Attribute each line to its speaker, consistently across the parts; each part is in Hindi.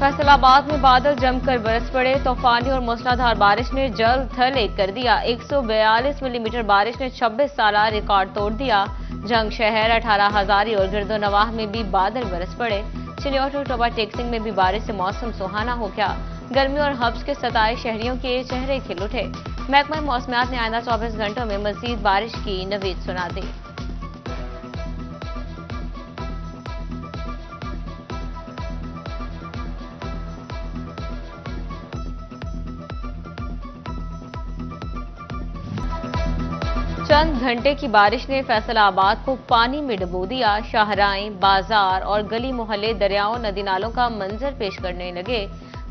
Speaker 1: फैसलाबाद में बादल जमकर बरस पड़े। तूफानी और मूसलाधार बारिश ने जल थल एक कर दिया। 142 मिलीमीटर बारिश ने 26 साला रिकॉर्ड तोड़ दिया। जंग शहर, 18 हजारी और गिरदो नवाह में भी बादल बरस पड़े। चिन्योटो टोबा टेक्सिंग में भी बारिश से मौसम सुहाना हो गया। गर्मी और हब्स के सताए शहरियों के चेहरे खिल उठे। महकमा मौसमियात ने आइंदा 24 घंटों में मजीद बारिश की नवीद सुना दी। चंद घंटे की बारिश ने फैसलाबाद को पानी में डुबो दिया। शाहराएं, बाजार और गली मोहल्ले दरियाओं नदी नालों का मंजर पेश करने लगे।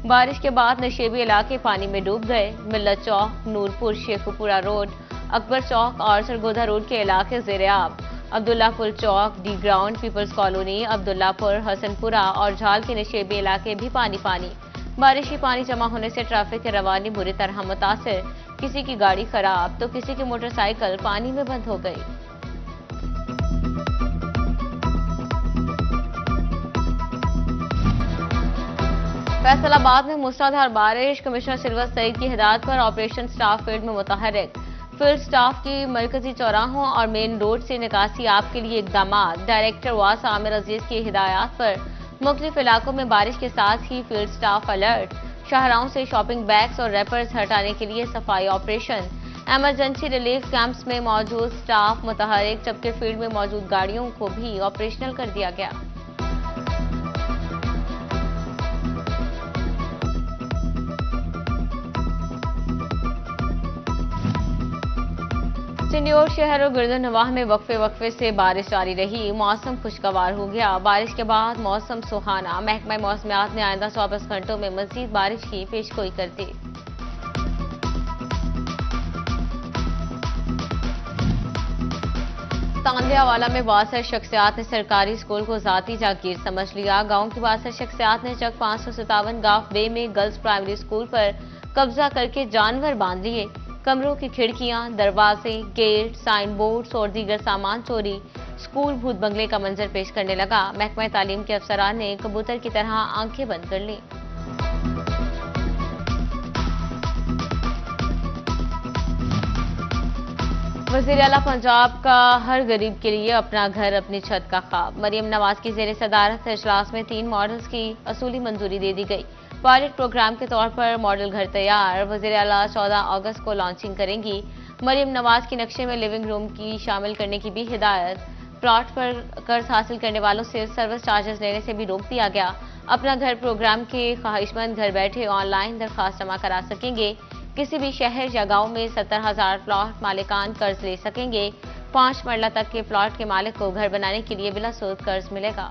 Speaker 1: बारिश के बाद नशेबी इलाके पानी में डूब गए। मिल्लत चौक, नूरपुर, शेखुपुरा रोड, अकबर चौक और सरगोधा रोड के इलाके ज़ेर-ए-आब। Abdullahpur Chowk, D ground, people's colony, Abdullahpur, Hasanpura और झाल के नशेबी इलाके भी पानी पानी। बारिशी पानी जमा होने से ट्रैफिक की रवानी बुरी तरह मुतासिर। किसी की गाड़ी खराब तो किसी की मोटरसाइकिल पानी में बंद हो गई। फैसलाबाद में मूसलाधार बारिश। कमिश्नर सिल्वर सईद की हिदायत पर ऑपरेशन स्टाफ फील्ड में मुतहरिक। फील्ड स्टाफ की मरकजी चौराहों और मेन रोड से निकासी आप के लिए इकदाम। डायरेक्टर वास आमिर अजीज की हिदायत पर मुख्तलिफ इलाकों में बारिश के साथ ही फील्ड स्टाफ अलर्ट। शाहराओं से शॉपिंग बैग्स और रैपर्स हटाने के लिए सफाई ऑपरेशन। एमरजेंसी रिलीफ कैंप्स में मौजूद स्टाफ मुतहरिक, जबकि फील्ड में मौजूद गाड़ियों को भी ऑपरेशनल कर दिया गया। चिन्योट शहर और गिरदो नवाह में वक्फे से बारिश जारी रही। मौसम खुशगवार हो गया। बारिश के बाद मौसम सुहाना। महकमा मौसमियात ने आइंदा 24 घंटों में मजीद बारिश की पेशगोई कर दी। तांदियावाला में 62 शख्सियात ने सरकारी स्कूल को जाती जागीर समझ लिया। गांव की 62 शख्सियात ने चक 557 गाफ बे में गर्ल्स प्राइमरी स्कूल पर कब्जा करके जानवर बांध लिए। कमरों की खिड़कियां, दरवाजे, गेट, साइन बोर्ड्स और दीगर सामान चोरी। स्कूल भूत बंगले का मंजर पेश करने लगा। महकमा तालीम के अफसरान ने कबूतर की तरह आंखें बंद कर ली। वज़ीर आला पंजाब का हर गरीब के लिए अपना घर, अपनी छत का ख्वाब। मरियम नवाज की ज़ेर सदारत इजलास में 3 मॉडल्स की असूली मंजूरी दे दी गई। पायलट प्रोग्राम के तौर पर मॉडल घर तैयार। वज़ीर आला 14 अगस्त को लॉन्चिंग करेंगी। मरियम नवाज की नक्शे में लिविंग रूम की शामिल करने की भी हिदायत। प्लॉट पर कर्ज हासिल करने वालों से सर्विस चार्जेस लेने से भी रोक दिया गया। अपना घर प्रोग्राम के ख्वाहिशमंद घर बैठे ऑनलाइन दरखास्त जमा करा सकेंगे। किसी भी शहर या गांव में 70,000 प्लॉट मालिकान कर्ज ले सकेंगे। 5 मरला तक के प्लॉट के मालिक को घर बनाने के लिए बिला सूद कर्ज मिलेगा।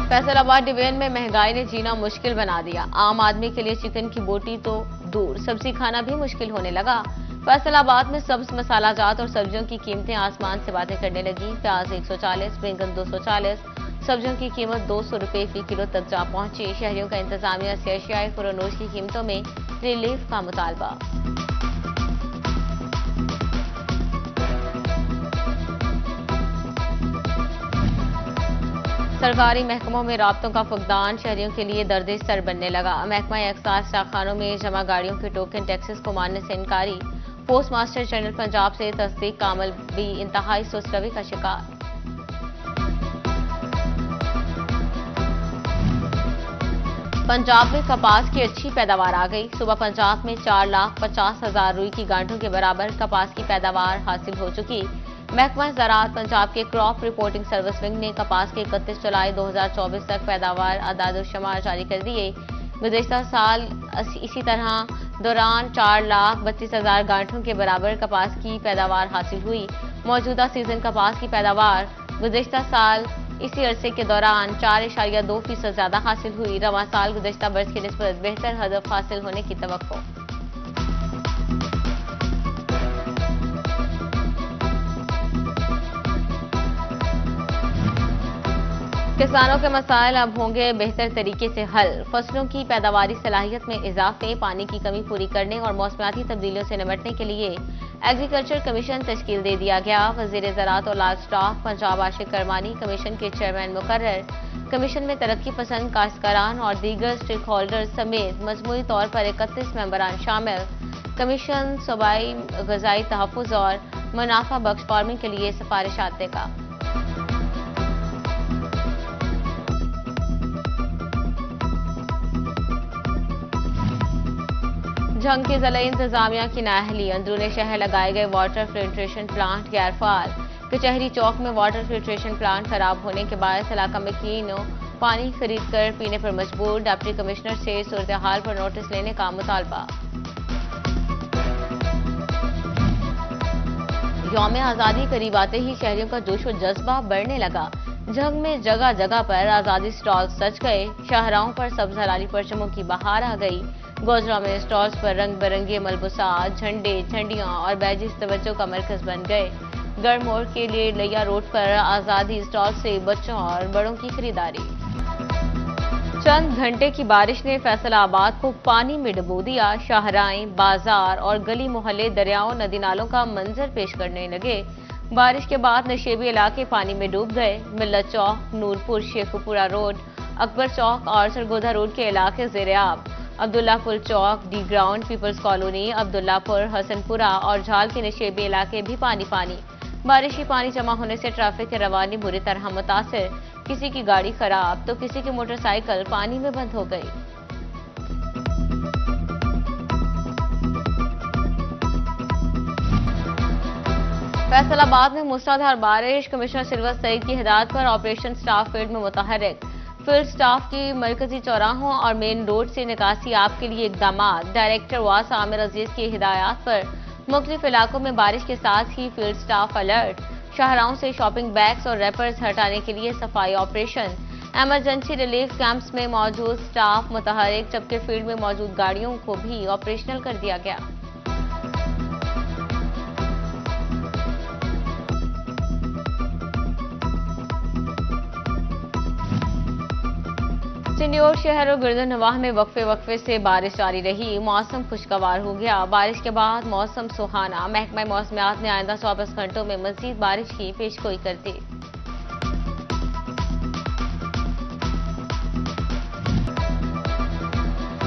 Speaker 1: फैसलाबाद डिवीजन में महंगाई ने जीना मुश्किल बना दिया। आम आदमी के लिए चिकन की बोटी तो दूर, सब्जी खाना भी मुश्किल होने लगा। फैसलाबाद में सब्ज मसाला जात और सब्जियों की कीमतें आसमान से बातें करने लगी। प्याज 140, बैंगन 240, सब्जियों की कीमत 200 रुपए फी किलो तक जा पहुंची। शहरियों का इंतजामिया से अशियाए खुरोनोश की कीमतों में रिलीफ का मुतालबा। सरकारी महकमों में राब्तों का फुकदान शहरियों के लिए दर्द सर बनने लगा। महकमा एक्साइज डाकखानों में जमा गाड़ियों के टोकन टैक्सेस को मानने से इनकारी। पोस्ट मास्टर जनरल पंजाब से तस्दीक का अमल भी इंतहाई सुस्त रवि का शिकार। पंजाब में कपास की अच्छी पैदावार आ गई। सुबह पंजाब में 4,50,000 रुई की गांठों के बराबर कपास की पैदावार हासिल हो चुकी। महकमा ज़राअत पंजाब के क्रॉप रिपोर्टिंग सर्विस विंग ने कपास के 31 जुलाई 2024 तक पैदावार आदाद-ओ-शुमार जारी कर दिए। गुज़िश्ता साल इसी तरह दौरान 4,32,000 गांठों के बराबर कपास की पैदावार हासिल हुई। मौजूदा सीजन कपास की पैदावार गुज़िश्ता साल इसी अरसे के दौरान 4.2% ज्यादा हासिल हुई। रवां साल गुज़िश्ता बरस की निस्बत बेहतर हदफ हासिल होने की तवक्को। किसानों के मसाइल अब होंगे बेहतर तरीके से हल। फसलों की पैदावारी सलाहियत में इजाफे, पानी की कमी पूरी करने और मौसमियाती तब्दीलियों से निपटने के लिए एग्रीकल्चर कमीशन तश्कील दे दिया गया। वजीर ज़राअत और लाइव स्टॉक पंजाब आशिक करमानी कमीशन के चेयरमैन मुकर्रर। कमीशन में तरक्की पसंद काश्तकारान और दीगर स्टेक होल्डर्स समेत मजमूई तौर पर 31 मेंबरान शामिल। कमीशन सूबाई ग़िज़ाई तहफ़्फ़ुज़ और मुनाफा बख्श फार्मिंग के लिए सिफारिशात देगा। झंग की ज़िला इंतजामिया की नाअहली, अंदरूनी शहर लगाए गए वाटर फिल्ट्रेशन प्लांट गैरफाल। कचहरी चौक में वाटर फिल्ट्रेशन प्लांट खराब होने के बाद इलाका में कीनो पानी खरीद कर पीने पर मजबूर। डिप्टी कमिश्नर से सूरत हाल पर नोटिस लेने का मुतालबा। यौम आज़ादी करीब आते ही शहरियों का जोश व जज्बा बढ़ने लगा। झंग में जगह जगह पर आज़ादी स्टॉल सज गए। शाहराहों पर सब्ज हलाली परचमों की बहार आ गई। गोजरा में स्टॉल्स पर रंग बिरंगे मलबूसात, झंडे, झंडियां और बैजिस तवज्जो का मरकज बन गए। गढ़ मोड़ के लिए लिया रोड पर आज़ादी स्टॉल से बच्चों और बड़ों की खरीदारी। चंद घंटे की बारिश ने फैसलाबाद को पानी में डुबो दिया। शाहराएं, बाजार और गली मोहल्ले दरियाओं, नदी नालों का मंजर पेश करने लगे। बारिश के बाद नशेबी इलाके पानी में डूब गए। मिल्लत चौक, नूरपुर, शेखुपुरा रोड, अकबर चौक और सरगोधा रोड के इलाके ज़ेर-ए-आब। Abdullahpur Chowk, D ground, people's colony, Abdullahpur, Hasanpura और झाल के नशेबी इलाके भी पानी पानी। बारिशी पानी जमा होने से ट्रैफिक की रवानी बुरी तरह मुतासिर। किसी की गाड़ी खराब तो किसी की मोटरसाइकिल पानी में बंद हो गई। फैसलाबाद में मूसलाधार बारिश। कमिश्नर सिल्वर सईद की हिदायत पर ऑपरेशन स्टाफ फील्ड में मुतहर्रिक। फील्ड स्टाफ की मरकजी चौराहों और मेन रोड से निकासी आप के लिए इकदाम। डायरेक्टर वास आमिर अजीज की हिदायत पर मुख्तलिफ इलाकों में बारिश के साथ ही फील्ड स्टाफ अलर्ट। शाहराहों से शॉपिंग बैग्स और रैपर्स हटाने के लिए सफाई ऑपरेशन। एमरजेंसी रिलीफ कैंप्स में मौजूद स्टाफ मुतहर्रिक, जबकि फील्ड में मौजूद गाड़ियों को भी ऑपरेशनल कर दिया गया। चिन्योर शहर और गिरदनवाह में वक्फे से बारिश जारी रही। मौसम खुशगवार हो गया। बारिश के बाद मौसम सुहाना। महकमा मौसमियात ने आइंदा 24 घंटों में मजीद बारिश की पेशगोई कर दी।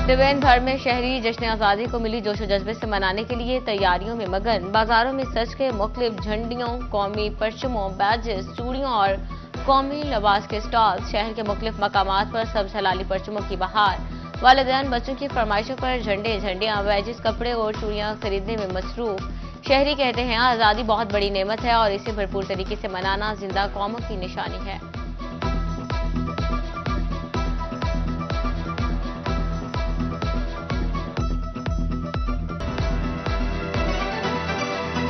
Speaker 1: डिवीजन भर में शहरी जश्न आज़ादी को मिली जोशो जज्बे से मनाने के लिए तैयारियों में मगन। बाजारों में सज के मुख्तलिफ झंडियों, कौमी परचमों, बैजेस, चूड़ियों और कौमी लिबास के स्टॉल। शहर के मुख्तलिफ मकामात पर सब्ज हलाली परचमों की बहार। वालिदैन बच्चों की फरमाइशों पर झंडे, झंडियां, बैजिस, कपड़े और चूड़ियां खरीदने में मसरूफ। शहरी कहते हैं आज़ादी बहुत बड़ी नेमत है और इसे भरपूर तरीके से मनाना जिंदा कौमों की निशानी है।